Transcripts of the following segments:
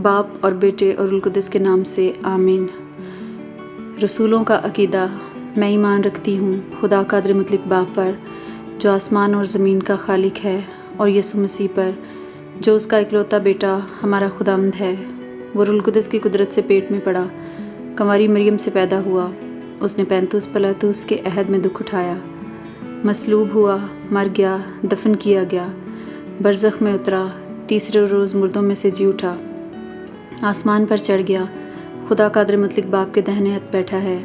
बाप और बेटे और रुल कुद्दस के नाम से आमीन। रसूलों का अकीदा। मैं ईमान रखती हूँ खुदा कादिर मुतलक बाप पर, जो आसमान और ज़मीन का खालिक है, और यीशु मसीह पर, जो उसका इकलौता बेटा हमारा खुदावंद है। वो रुल कुद्दस की कुदरत से पेट में पड़ा, कंवारी मरियम से पैदा हुआ। उसने पैंतुस पिलातुस के अहद में दुख उठाया, मसलूब हुआ, मर गया, दफन किया गया, बरज़ख में उतरा, तीसरे रोज़ मुर्दों में से जी उठा, आसमान पर चढ़ गया, खुदा कादिर मुतलक बाप के दाहिने हाथ बैठा है।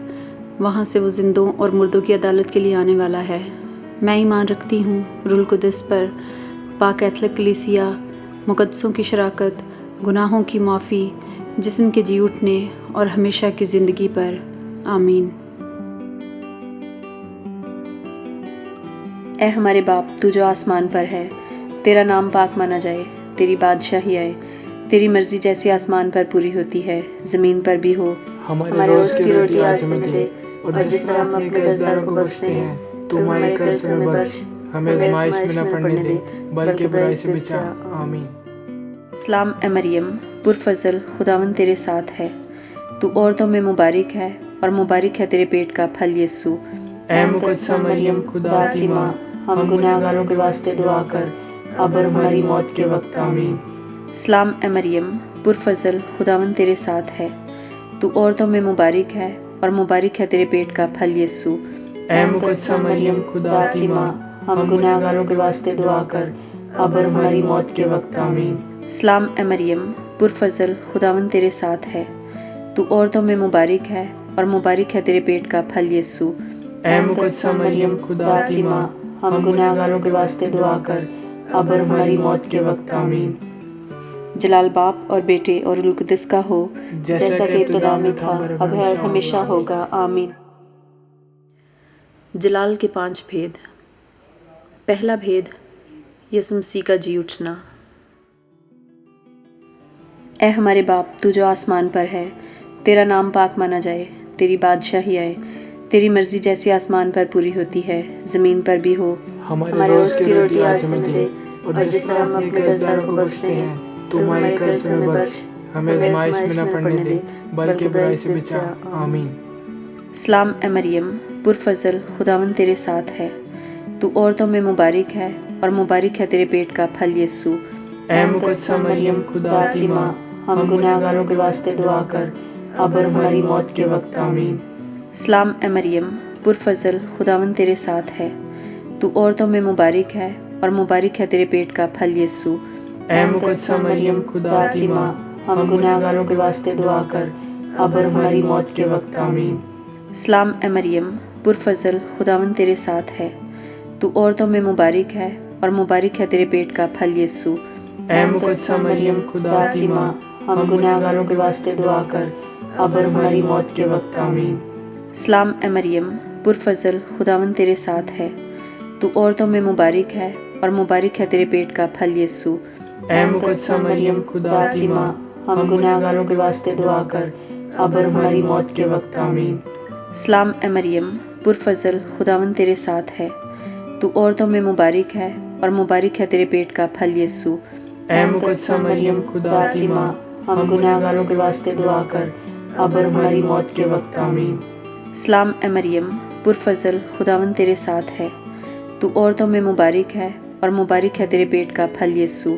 वहाँ से वो जिंदों और मुर्दों की अदालत के लिए आने वाला है। मैं ईमान रखती हूँ रुल कुद्दस पर, पाक कैथलिक कलीसिया, मुक़द्दसों की शराकत, गुनाहों की माफ़ी, जिस्म के जी उठने और हमेशा की ज़िंदगी पर। आमीन। ए हमारे बाप, तू जो आसमान पर है, तेरा नाम पाक माना जाए, तेरी बादशाही आए, तेरी मर्ज़ी जैसी आसमान पर पूरी होती है ज़मीन पर भी हो। हमारे रोज़ की रोटी आज हमें दे, और जिस तरह हम अपने कर्जदारों को बख्शते हैं, तू हमारे कर्ज हमें बख्श, हमें आज़माइश में न पड़ने दे, बल्कि बुराई से बचा। आमीन। सलाम ए मरियम, पुरफज़ल, खुदावंद तेरे साथ है, तू औरतों में मुबारक है, और मुबारक है तेरे पेट का फल यीशु। ऐ मुक़द्दसा मरियम, खुदा की माँ, हम गुनाहगारों के वास्ते दुआ कर, अब और हमारी मौत के वक्त। आमीन। सलाम ए मरियम, पुरफज़ल, खुदावंद तेरे साथ है, तू औरतों में मुबारक है, और मुबारक है तेरे पेट का फल यीशु। ऐ मुक़द्दसा मरियम, खुदा की माँ, हम गुनाहगारों के वास्ते दुआ कर, अब और हमारी मौत के वक्त। आमीन। सलाम ए मरियम, पुरफज़ल, खुदावंद तेरे साथ है, तू औरतों में मुबारक है, और मुबारक है तेरे पेट का फल यीशु। ऐ मुक़द्दसा मरियम, खुदा की माँ, हम गुनाहगारों के वास्ते दुआ कर, अब और हमारी मौत के वक्त। आमीन। जलाल बाप और बेटे और रुल कुद्दस का हो, जैसा कि इब्तिदा में था, अब है और हमेशा होगा। आमीन। जलाल के 5 भेद। पहला भेद, यीशु मसीह का जी उठना। ए हमारे बाप, तू जो आसमान पर है, तेरा नाम पाक माना जाए, तेरी बादशाही आए, तेरी मर्ज़ी जैसी आसमान पर पूरी होती है ज़मीन पर भी हो। हमारे रोज़ की रोटी आज हमें दे, और जिस तरह हम अपने कर्जदारों को बख्शते हैं, तू हमारे कर्ज हमें बख्श, हमें आज़माइश में न पड़ने दे, बल्कि बुराई से बचा। आमीन। सलाम ए मरियम, पुरफज़ल, खुदावंद तेरे साथ है, तू औरतों में मुबारक है, और मुबारक है तेरे पेट का फल यीशु। ऐ मुक़द्दसा मरियम, खुदा की माँ, हम गुनाहगारों के वास्ते दुआ कर, अब और हमारी मौत के वक्त। आमीन। सलाम ए मरियम, पुरफज़ल, खुदावंद तेरे साथ है, तू औरतों में मुबारक है, और मुबारक है तेरे पेट का फल यीशु। ऐ मुक़द्दसा मरियम, खुदा की माँ, हम गुनाहगारों के वास्ते दुआ कर, अब और हमारी मौत के वक्त। आमीन। सलाम ए मरियम, पुरफज़ल, खुदावंद तेरे साथ है, तू औरतों में मुबारक है, और मुबारक है तेरे पेट का फल यीशु। ऐ मुक़द्दसा मरियम, खुदा की माँ, हम गुनाहगारों के वास्ते दुआ कर, अब और हमारी मौत के वक्त। आमीन। सलाम ए मरियम, पुरफज़ल, खुदावंद तेरे साथ है, तू औरतों में मुबारक है, और मुबारक है तेरे पेट का फल यीशु। ऐ मुक़द्दसा मरियम, खुदा की माँ, हम गुनाहगारों के वास्ते दुआ कर, अब और हमारी मौत के वक्त। आमीन। सलाम ए मरियम, पुरफज़ल, खुदावंद तेरे साथ है, तू औरतों में मुबारक है, और मुबारक है तेरे पेट का फल यीशु। ऐ मुक़द्दसा मरियम, खुदा की माँ, हम गुनाहगारों के वास्ते दुआ कर, अब और हमारी मौत के वक्त। आमीन। सलाम ए मरियम, पुरफज़ल, खुदावंद तेरे साथ है, तू औरतों में मुबारक है, और मुबारक है तेरे पेट का फल यीशु।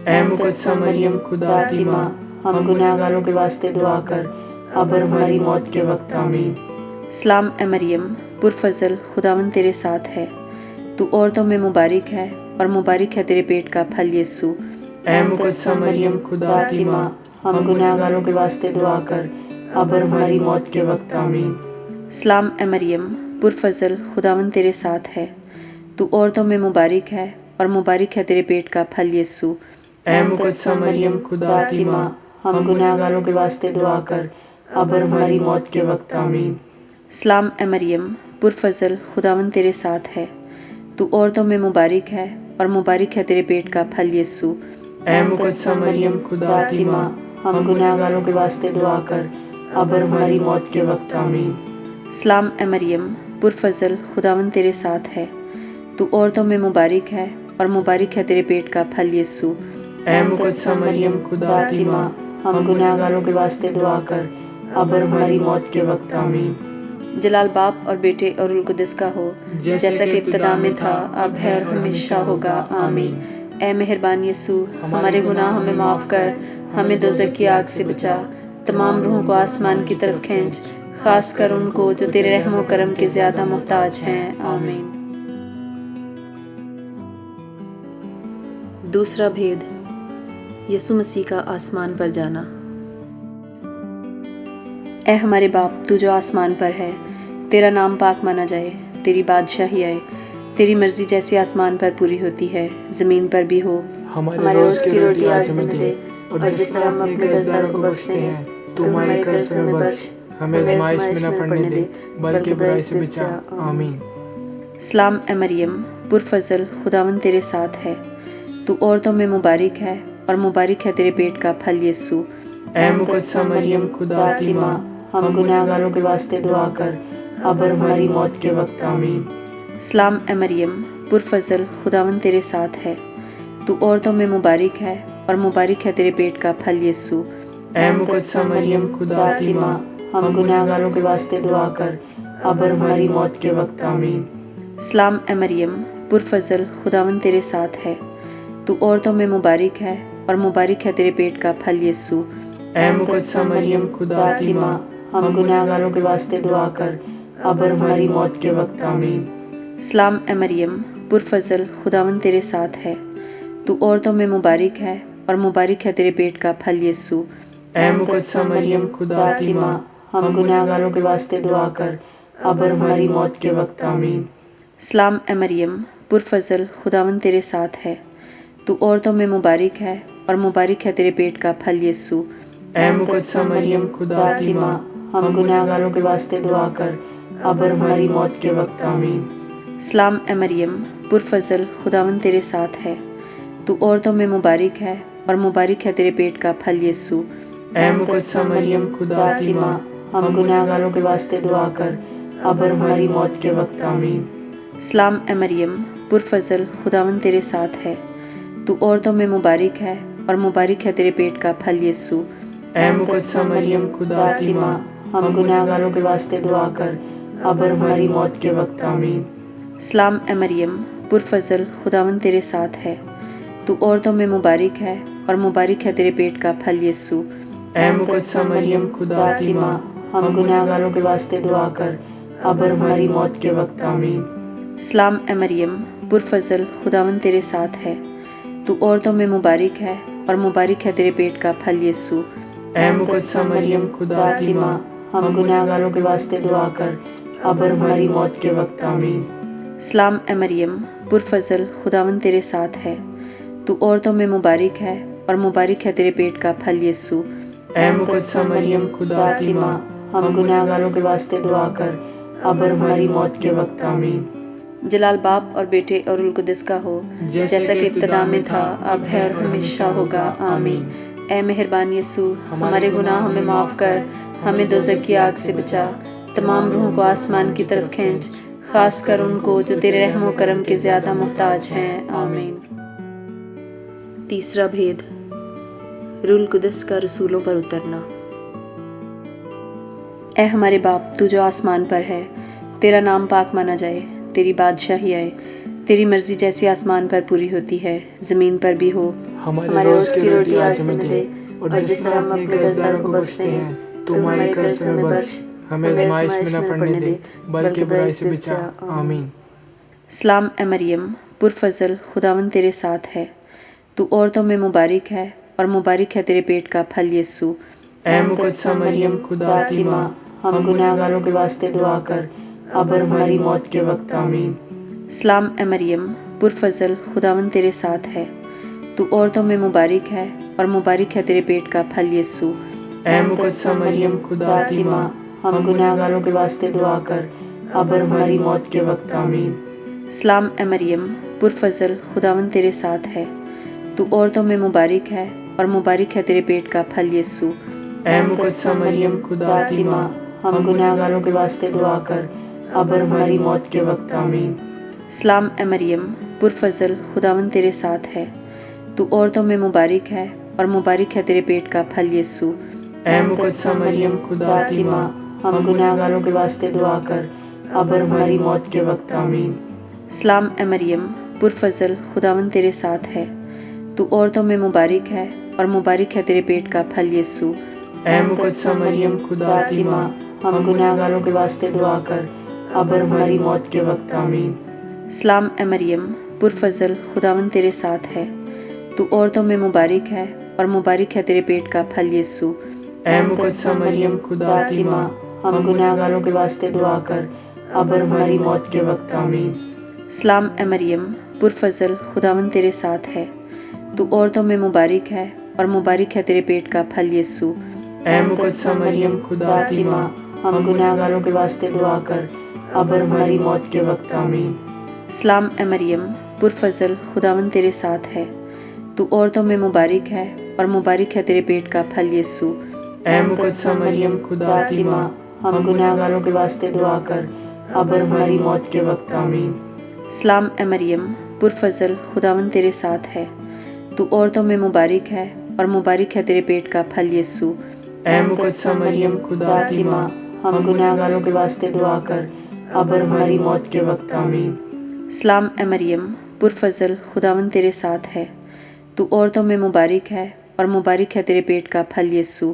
ऐ मुक़द्दसा मरियम, खुदा की माँ, हम गुनाहगारों के वास्ते दुआ कर, अब और हमारी मौत के वक्त। आमीन। सलाम ए मरियम, पुरफज़ल, खुदावंद तेरे साथ है, तू औरतों में मुबारक है, और मुबारक है तेरे पेट का फल यीशु। ऐ मुक़द्दसा मरियम, खुदा की माँ, हम गुनाहगारों के वास्ते दुआ कर, अब और हमारी मौत के वक्त। आमीन। सलाम ए मरियम, पुरफज़ल, खुदावंद तेरे साथ है, तू औरतों में मुबारक है, और मुबारक है तेरे पेट का फल यीशु। ऐ मुक़द्दसा मरियम, खुदा की माँ, हम गुनाहगारों के वास्ते दुआ कर, अब और हमारी मौत के वक्त। आमीन। सलाम ए मरियम, पुरफज़ल, खुदावंद तेरे साथ है, तू औरतों में मुबारक है, और मुबारक है तेरे पेट का फल यीशु। ऐ मुक़द्दसा मरियम, खुदा की माँ, हम गुनाहगारों के वास्ते दुआ कर, अब और हमारी मौत के वक्त। आमीन। सलाम ए मरियम, पुरफज़ल, खुदावंद तेरे साथ है, तू औरतों में मुबारक है, और मुबारक है तेरे पेट का फल यीशु। ऐ मुक़द्दसा मरियम, खुदा की माँ, हम गुनाहगारों के वास्ते दुआ कर, अब और हमारी मौत के वक्त आमीन। जलाल बाप और बेटे और रुल कुद्दस का हो, जैसा कि इब्तिदा में था, अब है और हमेशा होगा, आमीन। ए मेहरबान यीशु, हमारे गुनाह हमें माफ़ कर, हमें दोज़ख की आग से बचा, तमाम रूहों को आसमान की तरफ खींच, खास कर उनको जो तेरे रहमो करम के ज़्यादा मोहताज हैं, आमीन। दूसरा भेद, यीशु मसीह का आसमान पर जाना। ए हमारे बाप, तू जो आसमान पर है, तेरा नाम पाक माना जाए, तेरी बादशाही आए, तेरी मर्जी जैसी आसमान पर पूरी होती है, ज़मीन पर भी हो। हमारे रोज़ की रोटी आज हमें दे, और जिस तरह हम अपने कर्जदारों को बख्शते हैं, तू हमारे कर्ज हमें बख्श, हमें आज़माइश में न पड़ने दे, बल्कि बुराई से बचा, आमीन। सलाम ए मरियम, पुरफज़ल, खुदावन तेरे साथ है, तू औरतों में मुबारक है, और मुबारक है तेरे पेट का फल यीशु। ऐ मुकद्दसा मरियम, खुदा की माँ, हम गुनाहगारों के वास्ते दुआ कर, अब और हमारी मौत के वक्त आमीन। सलाम ए मरियम, पुरफज़ल, खुदावन तेरे साथ है, तू औरतों में मुबारक है, और मुबारक है तेरे पेट का फल यीशु। ऐ मुकद्दसा मरियम, खुदा की माँ, हम गुनाहगारों के वास्ते दुआ कर, अब और हमारी मौत के वक्त आमीन। सलाम ए मरियम, पुरफज़ल, खुदावन तेरे साथ है, तू औरतों में मुबारक है, और मुबारक है तेरे पेट का फल यीशु। ऐ मुकद्दसा मरियम, खुदा की माँ, हम गुनाहगारों के वास्ते दुआ कर, अब और हमारी मौत के वक्त आमीन। सलाम ए मरियम, पुरफज़ल, खुदावन तेरे साथ है, तू औरतों में मुबारक है, और मुबारक है तेरे पेट का फल यीशु। ऐ मुकद्दसा मरियम, खुदा की माँ, हम गुनाहगारों के वास्ते दुआ कर, अब और हमारी मौत के वक्त आमीन। सलाम ए मरियम, पुरफज़ल, खुदावन तेरे साथ है, तू औरतों में मुबारक है, और मुबारक है तेरे पेट का फल यीशु। ऐ मुकद्दसा मरियम, खुदा की माँ, हम गुनाहगारों के वास्ते दुआ कर, अब और हमारी मौत के वक्त आमीन। सलाम ए मरियम, पुरफज़ल, खुदावन तेरे साथ है, तू औरतों में मुबारक है, और मुबारक है तेरे पेट का फल यीशु। ऐ मुकद्दसा मरियम, खुदा की माँ, हम गुनाहगारों के वास्ते दुआ कर, अब और हमारी मौत के वक्त आमीन। सलाम ए मरियम, पुरफज़ल, खुदावन तेरे साथ है, तू औरतों में मुबारक है, और मुबारक है तेरे पेट का फल यीशु। ऐ मुकद्दसा मरियम, खुदा की माँ, हम गुनाहगारों के वास्ते दुआ कर, अब और हमारी मौत के वक्त आमीन। सलाम ए मरियम, पुरफज़ल, खुदावन तेरे साथ है, तू औरतों में मुबारक है, और मुबारक है तेरे पेट का फल यीशु। ऐ मुकद्दसा मरियम, खुदा की माँ, हम गुनाहगारों के वास्ते दुआ कर, अब और हमारी मौत के वक्त आमीन। सलाम ए मरियम, पुरफज़ल, खुदावन तेरे साथ है, तू औरतों में मुबारक है, और मुबारक है तेरे पेट का फल यीशु। ऐ मुकद्दसा मरियम, खुदा की माँ, हम गुनाहगारों के वास्ते दुआ कर, अब और हमारी मौत के वक्त आमीन। सलाम ए मरियम, पुरफज़ल, खुदावन तेरे साथ है, तू औरतों में मुबारक है, और मुबारक है तेरे पेट का फल यीशु। ऐ मुकद्दसा मरियम, खुदा की माँ, हम गुनाहगारों के वास्ते दुआ कर, अब और हमारी मौत के वक्त आमीन। जलाल बाप और बेटे और रुल कुद्दस का हो, जैसा कि इब्तिदा में था, अब है और हमेशा होगा, आमीन। ए मेहरबान यीशु, हमारे गुनाह हमें माफ़ कर, हमें दोज़ख की आग से बचा, तमाम रूहों को आसमान की तरफ खींच, खास कर उनको जो तेरे रहमो करम के ज़्यादा मोहताज हैं, आमीन। तीसरा भेद, रुल कुद्दस का रसूलों पर उतरना। ए हमारे बाप, तू जो आसमान पर है, तेरा नाम पाक माना जाए, तेरी बादशाही आए, तेरी मर्जी जैसी आसमान पर पूरी होती है, ज़मीन पर भी हो। हमारे रोज़ की रोटी आज हमें दे, और जिस तरह हम अपने कर्जदारों को बख्शते हैं, तू हमारे कर्ज हमें बख्श, हमें आज़माइश में न पड़ने दे, बल्कि बुराई से बचा, आमीन। सलाम ए मरियम, पुरफज़ल, खुदावन तेरे साथ है, तू औरतों में मुबारक है, और मुबारक है तेरे पेट का फल यीशु। ऐ मुकद्दसा मरियम, खुदा की माँ, हम गुनाहगारों के वास्ते दुआ कर, अब और हमारी मौत के वक्त आमीन। सलाम ए मरियम, पुरफज़ल, खुदावन तेरे साथ है, तू औरतों में मुबारक है, और मुबारक है तेरे पेट का फल यीशु। ऐ मुकद्दसा मरियम, खुदा की माँ, हम गुनाहगारों के वास्ते दुआ कर, अब और हमारी मौत के वक्त आमीन। सलाम ए मरियम, पुरफज़ल, खुदावन तेरे साथ है, तू औरतों में मुबारक है, और मुबारक है तेरे पेट का फल यीशु। ऐ मुकद्दसा मरियम, खुदा की माँ, हम गुनाहगारों के वास्ते दुआ कर, अब और हमारी मौत के वक्त आमीन। सलाम ए मरियम, पुरफज़ल, खुदावन तेरे साथ है, तू औरतों में मुबारक है, اور مبارک ہے تیرے پیٹ کا پھل یسوع۔ اے مقدسہ مریم خدا کی ماں، ہم گناہگاروں کے واسطے دعا کر اب اور ہماری موت کے وقت آمین۔ سلام اے مریم، پرفضل، خداوند تیرے ساتھ ہے، تو عورتوں میں مبارک ہے اور مبارک ہے تیرے پیٹ کا پھل یسوع۔ اے مقدسہ مریم خدا کی ماں، ہم گناہگاروں کے واسطے دعا کر اب اور ہماری موت کے وقت آمین۔ سلام اے مریم، پرفضل، خداوند تیرے ساتھ ہے، تو عورتوں میں مبارک ہے اور مبارک ہے تیرے پیٹ کا پھل یسوع۔ اے مقدسہ مریم خدا کی ماں، ہم گناہگاروں کے واسطے دعا کر اب اور ہماری موت کے وقت آمین۔ سلام اے مریم، پرفضل، خداوند تیرے ساتھ ہے، تو عورتوں میں مبارک ہے اور مبارک ہے تیرے پیٹ کا پھل یسوع۔ اے مقدسہ مریم خدا کی ماں، ہم گناہگاروں کے واسطے دعا کر اب اور ہماری موت کے وقت آمین۔ سلام اے مریم، پرفضل، خداوند تیرے ساتھ ہے، تو عورتوں میں مبارک ہے اور مبارک ہے تیرے پیٹ کا پھل یسوع۔ اے مقدسہ مریم خدا کی ماں، ہم گناہگاروں کے واسطے دعا کر اب اور ہماری موت کے وقت آمین۔ سلام اے مریم، پرفضل، خداوند تیرے ساتھ ہے، تو عورتوں میں مبارک ہے اور مبارک ہے تیرے پیٹ کا پھل یسوع۔ اے مقدسہ مریم خدا کی ماں، ہم گناہگاروں کے واسطے دعا کر اب اور ہماری موت کے وقت آمین۔ سلام اے مریم، پرفضل، خداوند تیرے ساتھ ہے، تو عورتوں میں مبارک ہے اور مبارک ہے تیرے پیٹ کا پھل یسوع۔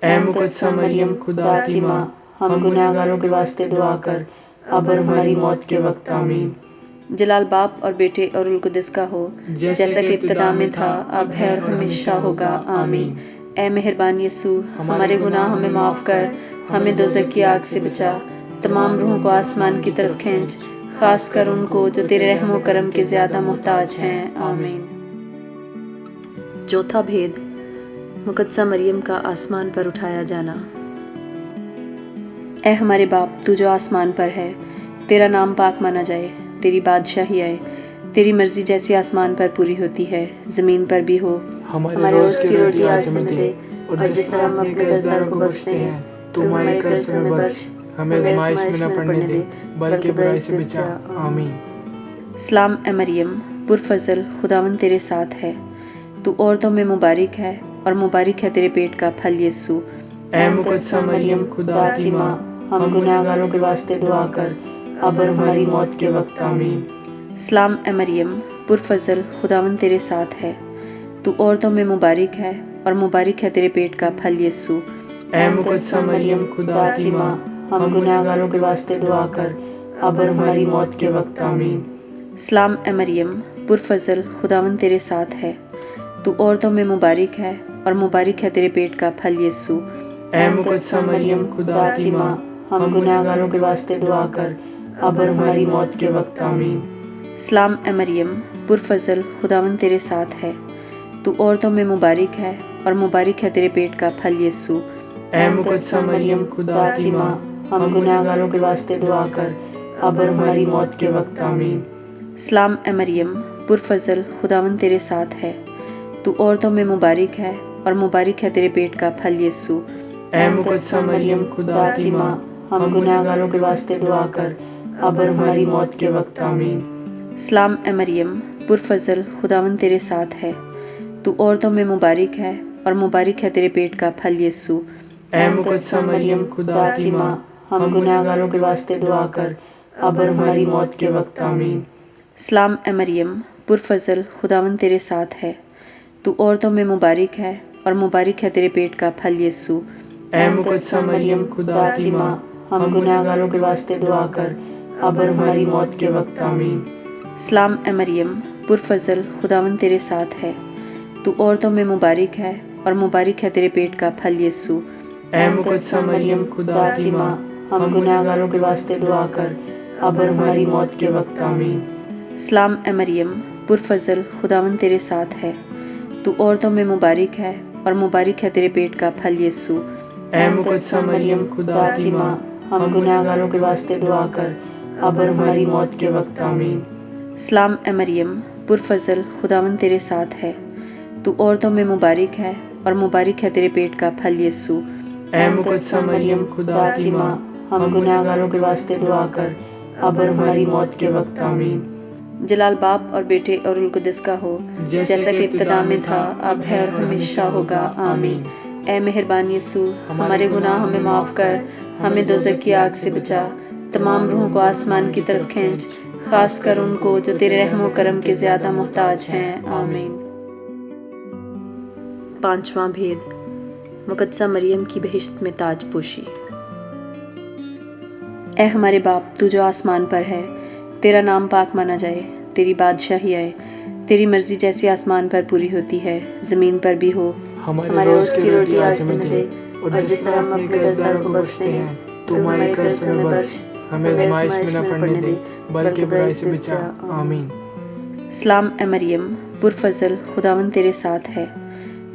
اے مقدسہ مریم خدا کی ماں، ہم گناہگاروں کے واسطے دعا کر اب اور ہماری موت کے وقت آمین۔ جلال باپ اور بیٹے اور روح القدس کا ہو، جیسا کہ ابتدا میں تھا، اب ہے اور ہمیشہ ہوگا، آمین۔ اے مہربان یسوع، ہمارے گناہ ہمیں معاف کر، ہمیں دوزخ کی آگ سے بچا، تمام روحوں کو آسمان کی طرف کھینچ، خاص کر ان کو جو تیرے رحم و کرم کے زیادہ محتاج ہیں، آمین۔ چوتھا بھید، مقدسہ مریم کا آسمان پر اٹھایا جانا۔ اے ہمارے باپ، تو جو آسمان پر ہے، تیرا نام پاک مانا جائے، تیری بادشاہی آئے، تیری مرضی جیسی آسمان پر پوری ہوتی ہے زمین پر بھی ہو۔ ہمارے روز کی روٹی آج ہمیں دے، اور جس طرح ہم اپنے قرضداروں کو بخشتے ہیں تو ہمارے قرض ہمیں بخش، ہمیں آزمائش میں نہ پڑنے دے بلکہ برائی سے بچا، آمین۔ سلام اے مریم، پرفضل، خداوند تیرے ساتھ ہے، تو عورتوں میں مبارک ہے اور مبارک ہے تیرے پیٹ کا پھل یسوع۔ اے مقدسہ مریم خدا کی ماں، ہم گناہگاروں کے واسطے دعا کر اب اور ہماری موت کے وقت آمین۔ سلام اے مریم، پرفضل، خداوند تیرے ساتھ ہے، تو عورتوں میں مبارک ہے اور مبارک ہے تیرے پیٹ کا پھل یسوع۔ اے مقدسہ مریم خدا کی ماں، ہم گناہگاروں کے واسطے دعا کر اب اور ہماری موت کے وقت آمین۔ سلام اے مریم، پرفضل، خداوند تیرے ساتھ ہے، تو عورتوں میں مبارک ہے اور مبارک ہے تیرے پیٹ کا پھل یسوع۔ اے مقدسہ مریم خدا کی ماں، ہم گناہگاروں کے واسطے دعا کر اب اور ہماری موت کے وقت آمین۔ سلام اے مریم، پرفضل، خداوند تیرے ساتھ ہے، تو عورتوں میں مبارک ہے اور مبارک ہے تیرے پیٹ کا پھل یسوع۔ اے مقدسہ مریم خدا کی ماں، ہم گناہگاروں کے واسطے دعا کر اب اور ہماری موت کے وقت آمین۔ سلام اے مریم، پرفضل، خداوند تیرے ساتھ ہے، تو عورتوں میں مبارک ہے اور مبارک ہے تیرے پیٹ کا پھل یسوع۔ اے مقدسہ مریم خدا کی ماں، ہم گناہگاروں کے واسطے دعا کر اب اور ہماری موت کے وقت آمین۔ سلام اے مریم، پرفضل، خداوند تیرے ساتھ ہے، تو عورتوں میں مبارک ہے اور مبارک ہے تیرے پیٹ کا پھل یسوع۔ اے مقدسہ مریم خدا کی ماں، ہم گناہگاروں کے واسطے دعا کر اب اور ہماری موت کے وقت آمین۔ سلام اے مریم، پرفضل، خداوند تیرے ساتھ ہے، تو عورتوں میں مبارک ہے اور مبارک ہے تیرے پیٹ کا پھل یسوع۔ اے مقدسہ مریم خدا کی ماں، ہم گناہگاروں کے واسطے دعا کر اب اور ہماری موت کے وقت آمین۔ سلام اے مریم، پرفضل، خداوند تیرے ساتھ ہے، تو عورتوں میں مبارک ہے اور مبارک ہے تیرے پیٹ کا پھل یسوع۔ اے مقدسہ مریم خدا کی ماں، ہم گناہگاروں کے واسطے دعا کر اب اور ہماری موت کے وقت آمین۔ سلام اے مریم، پرفضل، خداوند تیرے ساتھ ہے، تو عورتوں میں مبارک ہے اور مبارک ہے تیرے پیٹ کا پھل یسوع۔ اے مقدسہ مریم خدا کی ماں، ہم گناہگاروں کے واسطے دعا کر اب اور ہماری موت کے وقت آمین۔ سلام اے مریم، پرفضل، خداوند تیرے ساتھ ہے، تو عورتوں میں مبارک ہے اور مبارک ہے تیرے پیٹ کا پھل یسوع۔ اے مقدسہ مریم خدا کی ماں، ہم گناہگاروں کے واسطے دعا کر اب اور ہماری موت کے وقت آمین۔ जलाल बाप और बेटे और रुल कुद्दस का हो, जैसा कि इब्तिदा में था, अब है और हमेशा होगा। आमीन। ए मेहरबान यीशु, हमारे गुनाह हमें माफ़ कर, हमें दोज़ख की आग से बचा, तमाम रूहों को आसमान की तरफ खींच, खास कर उनको जो तेरे रहमो करम के ज़्यादा मोहताज हैं। आमीन। पांचवां भेद, मुक़द्दसा मरियम की बहिश्त में ताज पोशी। ए हमारे बाप, तू जो आसमान पर है, तेरा नाम पाक माना जाए, तेरी बादशाही आए, तेरी मर्जी जैसी आसमान पर पूरी होती है ज़मीन पर भी हो। हमारे रोज़ की रोटी आज हमें दे, और जिस तरह हम अपने कर्जदारों को बख्शते हैं, तू हमारे कर्ज हमें बख्श, हमें आज़माइश में न पड़ने दे, बल्कि बुराई से बचा। आमीन। सलाम ए मरियम, पुरफज़ल, खुदावन तेरे साथ है,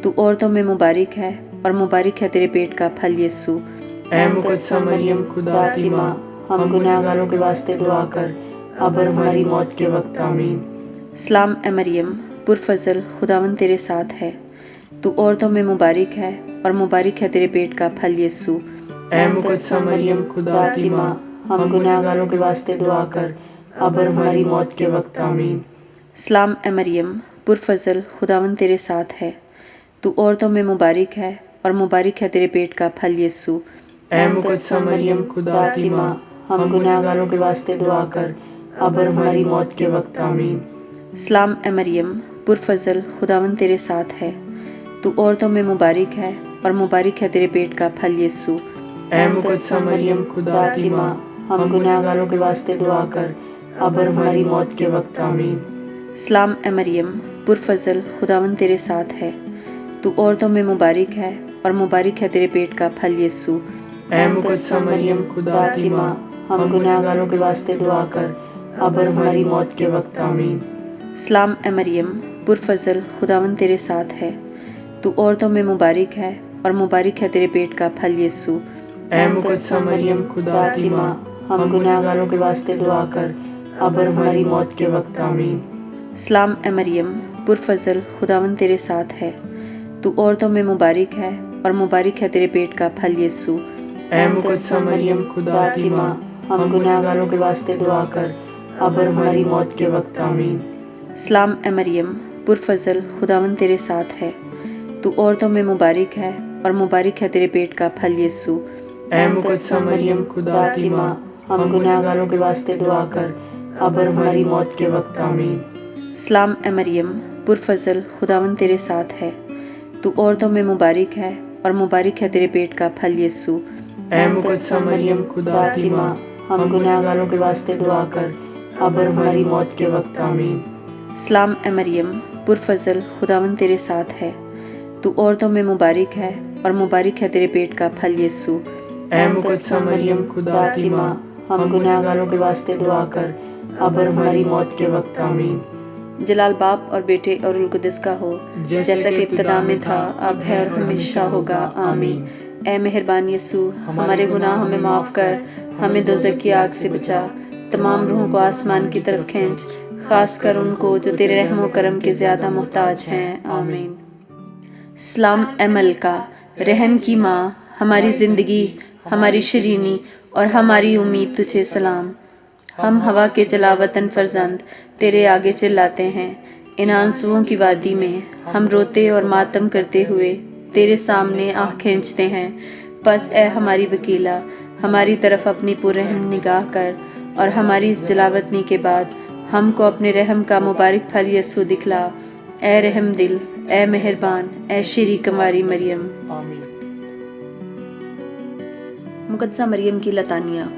तू औरतों में मुबारक है और मुबारक है तेरे पेट का फल यीशु। ऐ मुक़द्दसा मरियम, खुदा की माँ, हम गुनाहगारों के वास्ते दुआ कर, अब और हमारी मौत के वक्त। आमीन। सलाम ए मरियम, पुरफज़ल, खुदावन तेरे साथ है, तू औरतों में मुबारक है और मुबारक है तेरे पेट का फल यीशु। ऐ मुक़द्दसा मरियम, खुदा की माँ, हम गुनाहगारों के वास्ते दुआ कर, अब और हमारी मौत के वक्त। आमीन। सलाम ए मरियम, पुरफज़ल, खुदावन तेरे साथ है, तू औरतों में मुबारक है और मुबारक है तेरे पेट का फल यीशु। ऐ मुक़द्दसा मरियम, खुदा की माँ, हम गुनाहगारों के वास्ते दुआ कर, अब और हमारी मौत के वक्त। आमीन। सलाम ए मरियम, पुरफज़ल, खुदावन तेरे साथ है, तू औरतों में मुबारक है और मुबारक है तेरे पेट का फल यीशु। ऐ मुक़द्दसा मरियम, खुदा की माँ, हम गुनाहगारों के वास्ते दुआ कर, अब और हमारी मौत के वक्त। आमीन। सलाम ए मरियम, पुरफज़ल, खुदावन तेरे साथ है, तू औरतों में मुबारक है और मुबारक है तेरे पेट का फल यीशु। ऐ मुक़द्दसा मरियम, खुदा की माँ, हम गुनाहगारों के वास्ते दुआ कर, अब और हमारी मौत के वक्त। आमीन। सलाम ए मरियम, पुरफज़ल, खुदावन तेरे साथ है, तू औरतों में मुबारक है और मुबारक है तेरे पेट का फल यीशु। ऐ मुक़द्दसा मरियम, खुदा की माँ, हम गुनाहगारों के वास्ते दुआ कर, अब और हमारी मौत के वक्त। आमीन। सलाम ए मरियम, पुरफज़ल, खुदावन तेरे साथ है, तू औरतों में मुबारक है और मुबारक है तेरे पेट का फल यीशु। ऐ मुक़द्दसा मरियम, खुदा की माँ, हम गुनाहगारों के वास्ते दुआ कर, अब और हमारी मौत के वक्त। आमीन। सलाम ए मरियम, पुरफज़ल, खुदावन तेरे साथ है, तू औरतों में मुबारक है और मुबारक है तेरे पेट का फल यीशु। ऐ मुक़द्दसा मरियम, खुदा की माँ, हम गुनाहगारों के वास्ते दुआ कर, अब और हमारी मौत के वक्त। आमीन। सलाम ए मरियम, पुरफज़ल, खुदावन तेरे साथ है, तू औरतों में मुबारक है और मुबारक है तेरे पेट का फल यीशु। ऐ मुक़द्दसा मरियम, खुदा की माँ, हम गुनाहगारों के वास्ते दुआ कर, अब और हमारी मौत के वक्त। आमीन। सलाम ए मरियम, पुरफज़ल, खुदावन तेरे साथ है, तू औरतों में मुबारक है और मुबारक है तेरे पेट का फल यीशु। ऐ मुक़द्दसा मरियम, खुदा की माँ, हम गुनाहगारों के वास्ते दुआ कर, अब और हमारी मौत के वक्त। आमीन। जलाल बाप और बेटे और रुल कुद्दस का हो, जैसा कि इब्तिदा में था, अब है और हमेशा होगा। आमीन। ए मेहरबान यीशु, हमारे गुनाह हमें माफ़ कर, हमें दोज़ख की आग से बचा, तमाम रूहों को आसमान की तरफ खींच, खास कर उनको जो तेरे रहमो करम के ज़्यादा मोहताज हैं। आमीन। सलाम ए मलका, रहम की माँ, हमारी ज़िंदगी, हमारी शरीनी और हमारी उम्मीद तुझे सलाम। हम हवा के जला वतन फर्जंद तेरे आगे चिल्लाते हैं, इन आंसुओं की वादी में हम रोते और मातम करते हुए तेरे सामने आँख खींचते हैं। बस ए हमारी वकीला, हमारी तरफ अपनी पुररहम निगाह कर और हमारी इस जलावतनी के बाद हमको अपने रहम का मुबारक फल यीशु दिखला। ए रहम दिल, ए मेहरबान, ए शीरी कंवारी मरियम। आमीन। मुक़द्दसा मरियम की लतानिया।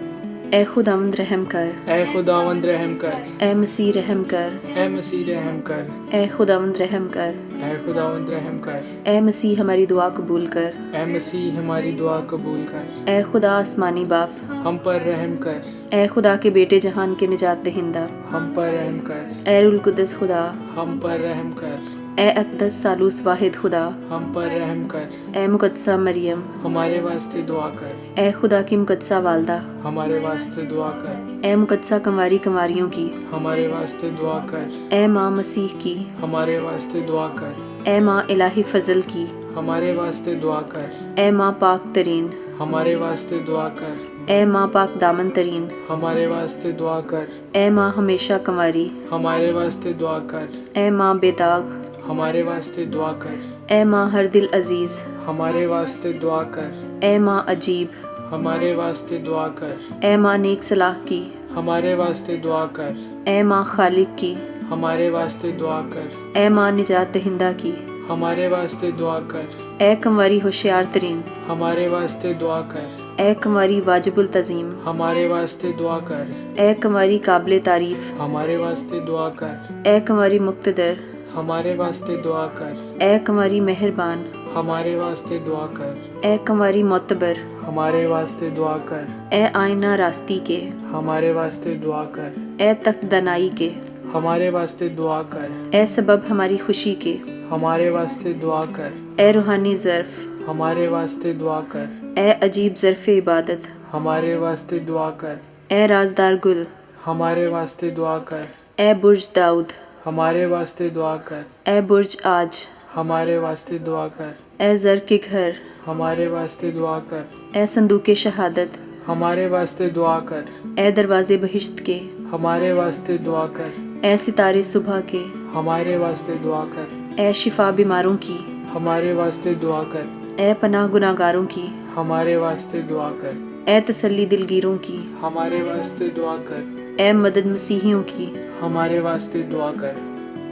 ए खुदावंद रहम कर, ऐ खुदावंद रहम कर, ए मसीह रहम कर, ऐ मसीह रहम कर, ए खुदावंद रहम कर, ऐ खुदावंद रहम कर, ए मसीह हमारी दुआ कबूल कर, ऐ मसीह हमारी दुआ कबूल कर, ए खुदा आसमानी बाप, हम पर रहम कर, ए खुदा के बेटे जहान के निजात दहिंदा, हम पर रहम कर, ए रुल कुद्दस खुदा, हम पर रहम कर, ए अक़दस सालूस वाहिद खुदा, हम पर रहम कर, ए मुक़द्दसा मरियम, हमारे वास्ते दुआ कर, ए खुदा की मुक़द्दसा वालदा, हमारे वास्ते दुआ कर, ए मुक़द्दसा कंवारी कंवारियों की, हमारे वास्ते दुआ कर, ए माँ मसीह की, हमारे वास्ते दुआ कर, ए माँ इलाही फ़ज़ल की, हमारे वास्ते दुआ कर, ए माँ पाक तरीन, हमारे वास्ते दुआ कर, اے ماں پاک دامن ترین، ہمارے واسطے دعا کر۔ اے ماں ہمیشہ کنواری، ہمارے واسطے دعا کر۔ اے ماں بے داغ، ہمارے واسطے دعا کر۔ اے ماں ہر دل عزیز، ہمارے واسطے دعا کر۔ اے ماں عجیب، ہمارے واسطے دعا کر۔ اے ماں نیک صلاح کی، ہمارے واسطے دعا کر۔ اے ماں خالق کی، ہمارے واسطے دعا کر۔ اے ماں نجات دہندہ کی، ہمارے واسطے دعا کر۔ اے کنواری ہوشیار ترین، ہمارے واسطے دعا کر۔ اے کنواری واجب التظیم، ہمارے واسطے دعا کر۔ اے کنواری قابل تعریف، ہمارے واسطے دعا کر۔ اے کنواری مقتدر، ہمارے واسطے دعا کر۔ اے کنواری مہربان، ہمارے واسطے دعا کر۔ اے کنواری معتبر، ہمارے واسطے دعا کر۔ اے آئینہ راستی کے، ہمارے واسطے دعا کر۔ اے تخت دانائی کے، ہمارے واسطے دعا کر۔ اے سبب ہماری خوشی کے، ہمارے واسطے دعا کر۔ اے روحانی ظرف، ہمارے واسطے دعا کر۔ اے عجیب ظرف عبادت، ہمارے واسطے دعا کر۔ اے رازدار گل، ہمارے واسطے دعا کر۔ اے برج داؤد، ہمارے واسطے دعا کر۔ اے برج آج، ہمارے واسطے دعا کر۔ اے زر کے گھر، ہمارے واسطے دعا کر۔ اے صندوق شہادت، ہمارے واسطے دعا کر۔ اے دروازے بہشت کے، ہمارے واسطے دعا کر۔ اے ستارے صبح کے، ہمارے واسطے دعا کر۔ اے شفا بیماروں کی، ہمارے واسطے دعا کر۔ اے پناہ گناہگاروں کی، ہمارے واسطے دعا کر۔ اے تسلی دلگیروں کی، ہمارے واسطے دعا کر۔ اے مدد مسیحیوں کی، ہمارے واسطے دعا کر۔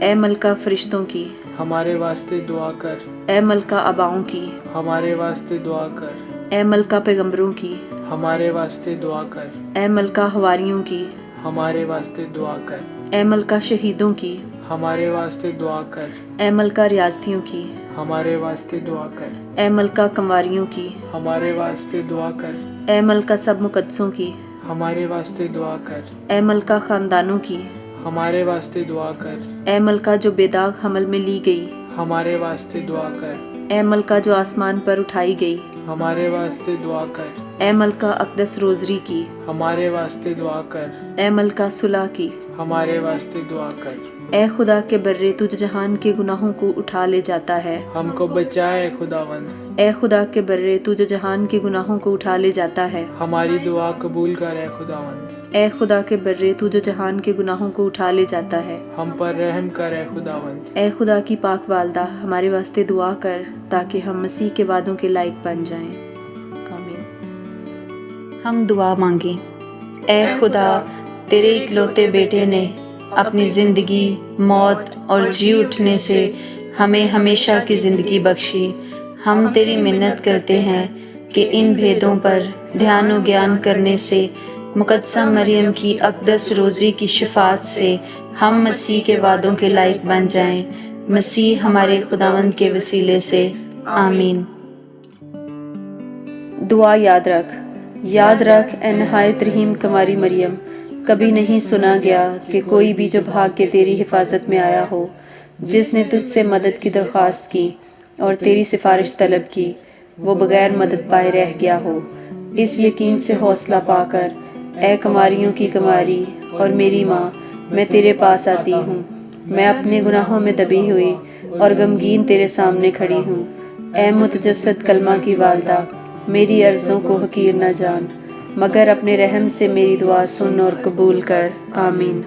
اے ملکہ فرشتوں کی، ہمارے واسطے دعا کر۔ اے ملکہ آباؤں کی، ہمارے واسطے دعا کر۔ اے ملکہ پیغمبروں کی، ہمارے واسطے دعا کر۔ اے ملکہ حواریوں کی، ہمارے واسطے دعا کر۔ اے ملکہ شہیدوں کی، ہمارے واسطے دعا کر۔ اے ملکہ ریاستیوں کی، ہمارے واسطے دعا کر۔ اے ملکہ کنواریوں کی، ہمارے واسطے دعا کر۔ اے ملکہ سب مقدسوں کی، ہمارے واسطے دعا کر۔ اے ملکہ خاندانوں کی، ہمارے واسطے دعا کر۔ اے ملکہ جو بے داغ حمل میں لی گئی، ہمارے واسطے دعا کر۔ اے ملکہ جو آسمان پر اٹھائی گئی، ہمارے واسطے دعا کر۔ اے ملکہ اقدس روزری کی، ہمارے واسطے دعا کر۔ اے ملکہ صلح کی، ہمارے واسطے دعا کر۔ اے خدا کے برے تجھ جہان کے گناہوں کو اٹھا لے جاتا ہے، ہم کو بچائے خداوند۔ اے خدا کے برے تجھ جہان کے گناہوں کو اٹھا لے جاتا ہے، ہماری دعا قبول کر اے خداوند۔ اے خدا کے برے تجھ جہان کے گناہوں کو اٹھا لے جاتا ہے، ہم پر رحم کر اے خداوند۔ اے خدا کی پاک والدہ ہمارے واسطے دعا کر تاکہ ہم مسیح کے وعدوں کے لائق بن جائیں، آمین۔ ہم دعا مانگیں۔ اے خدا، تیرے اکلوتے بیٹے نے اپنی زندگی، موت اور جی اٹھنے سے ہمیں ہمیشہ کی زندگی بخشی۔ ہم تیری منت کرتے ہیں کہ ان بھیدوں پر دھیان و گیان کرنے سے مقدسہ مریم کی اقدس روزری کی شفاعت سے ہم مسیح کے وعدوں کے لائق بن جائیں، مسیح ہمارے خداوند کے وسیلے سے، آمین۔ دعا یاد رکھ اے نہایت رحیم کنواری مریم، کبھی نہیں سنا گیا کہ کوئی بھی جو بھاگ کے تیری حفاظت میں آیا ہو، جس نے تجھ سے مدد کی درخواست کی اور تیری سفارش طلب کی، وہ بغیر مدد پائے رہ گیا ہو۔ اس یقین سے حوصلہ پا کر اے کنواریوں کی کنواری اور میری ماں، میں تیرے پاس آتی ہوں۔ میں اپنے گناہوں میں دبی ہوئی اور غمگین تیرے سامنے کھڑی ہوں۔ اے متجسد کلمہ کی والدہ، میری عرضوں کو حقیر نہ جان، مگر اپنے رحم سے میری دعا سن اور قبول کر، آمین۔